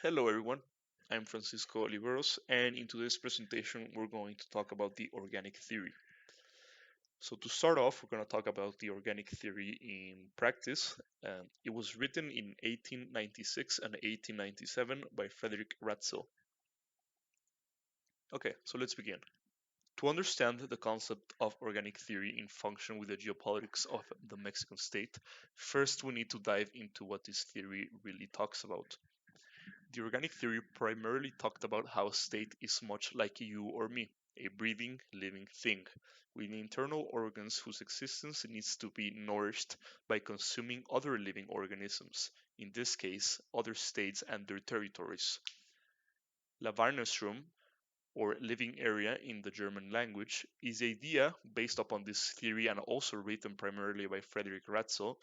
Hello everyone, I'm Francisco Oliveros, and in today's presentation we're going to talk about the organic theory. So to start off, we're going to talk about the organic theory in practice. It was written in 1896 and 1897 by Frederick Ratzel. Okay, so let's begin. To understand the concept of organic theory in function with the geopolitics of the Mexican state, first we need to dive into what this theory really talks about. The organic theory primarily talked about how a state is much like you or me, a breathing, living thing, with internal organs whose existence needs to be nourished by consuming other living organisms, in this case, other states and their territories. Lavarnusrum, or living area in the German language, is the idea based upon this theory and also written primarily by Frederick Ratzel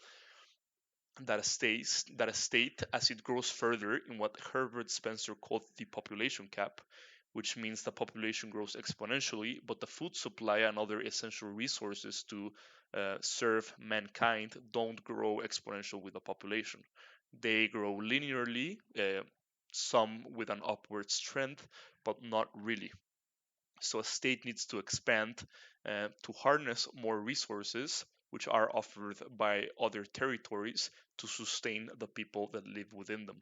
that a state as it grows further in what Herbert Spencer called the population cap, which means the population grows exponentially, but the food supply and other essential resources to serve mankind don't grow exponential with the population. They grow linearly, some with an upward trend, but not really. So a state needs to expand to harness more resources, which are offered by other territories to sustain the people that live within them.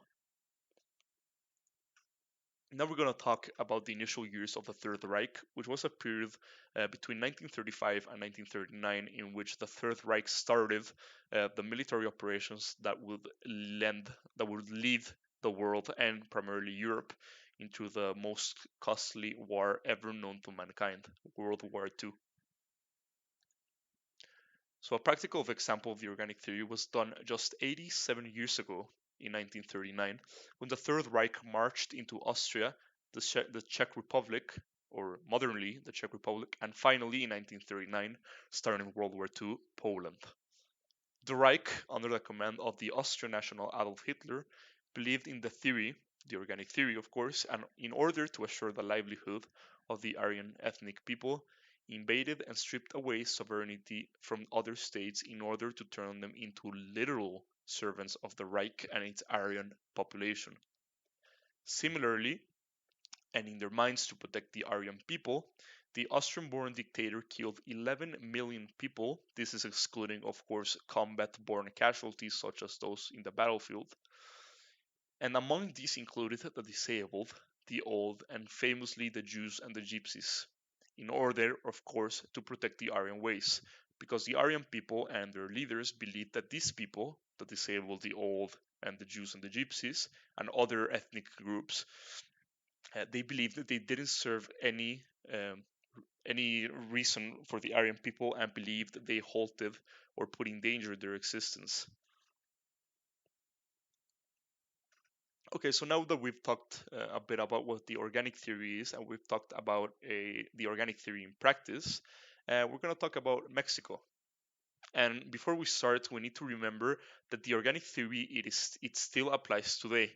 Now we're going to talk about the initial years of the Third Reich, which was a period between 1935 and 1939 in which the Third Reich started the military operations that would lead the world and primarily Europe into the most costly war ever known to mankind, World War II. So a practical example of the organic theory was done just 87 years ago in 1939 when the Third Reich marched into Austria, the Czech Republic, or modernly the Czech Republic, and finally in 1939, starting World War II, Poland. The Reich, under the command of the Austrian national Adolf Hitler, believed in the theory, the organic theory of course, and in order to assure the livelihood of the Aryan ethnic people, invaded and stripped away sovereignty from other states in order to turn them into literal servants of the Reich and its Aryan population. Similarly, and in their minds to protect the Aryan people, the Austrian born dictator killed 11 million people. This is excluding, of course, combat born casualties such as those in the battlefield. And among these included the disabled, the old, and famously the Jews and the Gypsies, in order, of course, to protect the Aryan ways, because the Aryan people and their leaders believed that these people, the disabled, the old, and the Jews and the Gypsies, and other ethnic groups, they believed that they didn't serve um, any reason for the Aryan people and believed that they halted or put in danger their existence. Okay, so now that we've talked a bit about what the organic theory is and we've talked about the organic theory in practice, we're going to talk about Mexico. And before we start, we need to remember that the organic theory it still applies today.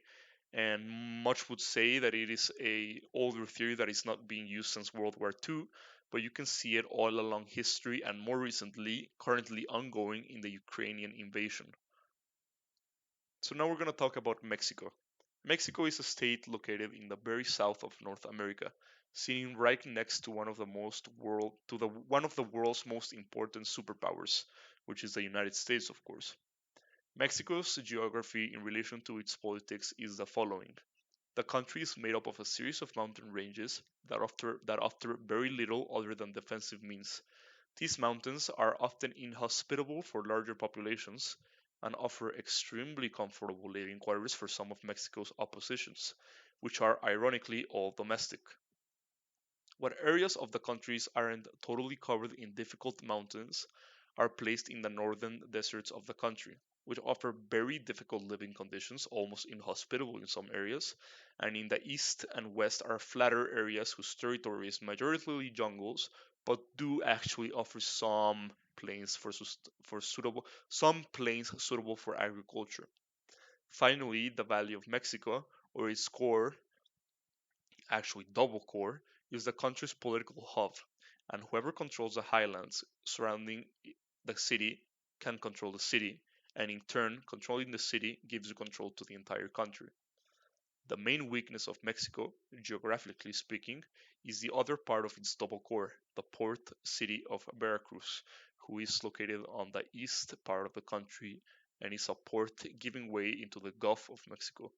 And much would say that it is a older theory that is not being used since World War II, but you can see it all along history and more recently, currently ongoing in the Ukrainian invasion. So now we're going to talk about Mexico. Mexico is a state located in the very south of North America, sitting right next to one of the world's most important superpowers, which is the United States, of course. Mexico's geography in relation to its politics is the following. The country is made up of a series of mountain ranges that offer very little other than defensive means. These mountains are often inhospitable for larger populations and offer extremely comfortable living quarters for some of Mexico's oppositions, which are ironically all domestic. What areas of the countries aren't totally covered in difficult mountains are placed in the northern deserts of the country, which offer very difficult living conditions, almost inhospitable in some areas, and in the east and west are flatter areas whose territory is majoritarily jungles, but do actually offer some plains suitable for agriculture. Finally, the Valley of Mexico, or its core, actually double core, is the country's political hub, and whoever controls the highlands surrounding the city can control the city, and in turn, controlling the city gives you control to the entire country. The main weakness of Mexico, geographically speaking, is the other part of its double core, the port city of Veracruz, who is located on the east part of the country and is a port giving way into the Gulf of Mexico.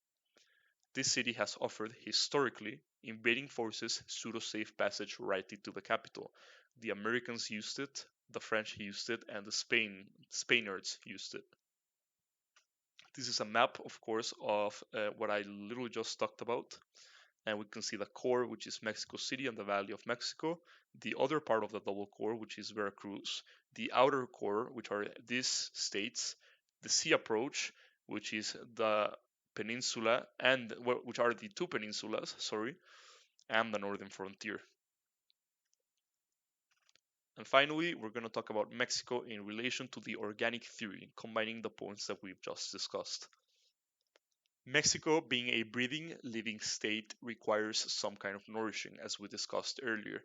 This city has offered, historically, invading forces pseudo-safe passage right into the capital. The Americans used it, the French used it, and the Spaniards used it. This is a map, of course, of what I literally just talked about. And we can see the core, which is Mexico City and the Valley of Mexico, the other part of the double core, which is Veracruz, the outer core, which are these states, the sea approach, which is the peninsula, and which are the two peninsulas, sorry, and the northern frontier. And finally, we're going to talk about Mexico in relation to the organic theory, combining the points that we've just discussed. Mexico, being a breathing, living state, requires some kind of nourishing, as we discussed earlier.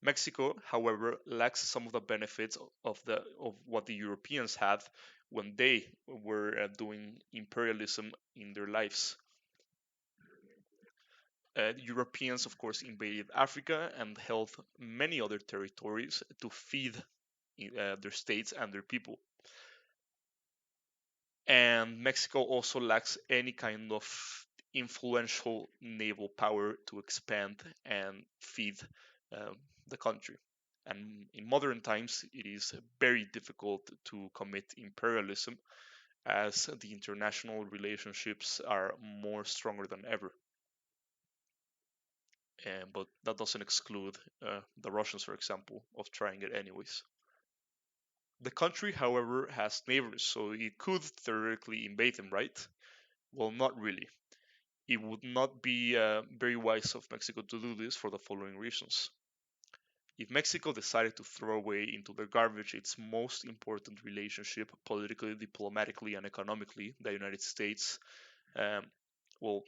Mexico, however, lacks some of the benefits of what the Europeans had when they were doing imperialism in their lives. Europeans, of course, invaded Africa and held many other territories to feed their states and their people. And Mexico also lacks any kind of influential naval power to expand and feed um, the country. And in modern times, it is very difficult to commit imperialism as the international relationships are more stronger than ever. But that doesn't exclude the Russians, for example, of trying it anyways. The country, however, has neighbors, so it could theoretically invade them, right? Well, not really. It would not be very wise of Mexico to do this for the following reasons. If Mexico decided to throw away into the garbage its most important relationship, politically, diplomatically, and economically, the United States, um, well,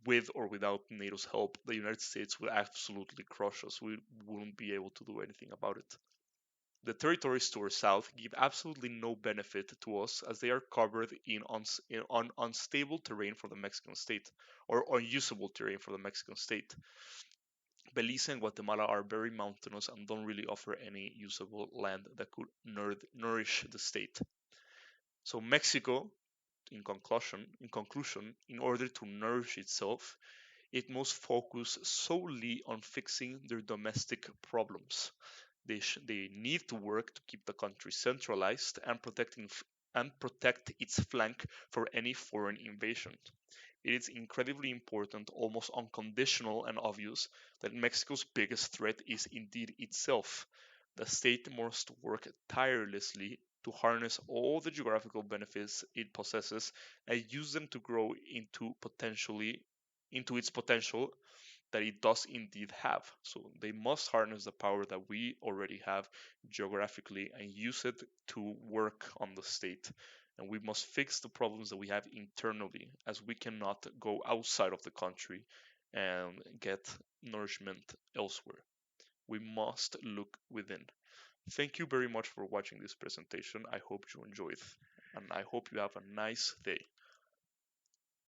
with or without NATO's help, the United States would absolutely crush us. We wouldn't be able to do anything about it. The territories to our south give absolutely no benefit to us as they are covered on unstable terrain for the Mexican state or unusable terrain for the Mexican state. Belize and Guatemala are very mountainous and don't really offer any usable land that could nourish the state. So Mexico, in conclusion, in order to nourish itself, it must focus solely on fixing their domestic problems. They need to work to keep the country centralized and protect its flank for any foreign invasion. It is incredibly important, almost unconditional and obvious, that Mexico's biggest threat is indeed itself. The state must work tirelessly to harness all the geographical benefits it possesses and use them to grow into its potential that it does indeed have. So they must harness the power that we already have geographically and use it to work on the state. And we must fix the problems that we have internally, as we cannot go outside of the country and get nourishment elsewhere. We must look within. Thank you very much for watching this presentation. I hope you enjoyed, and I hope you have a nice day.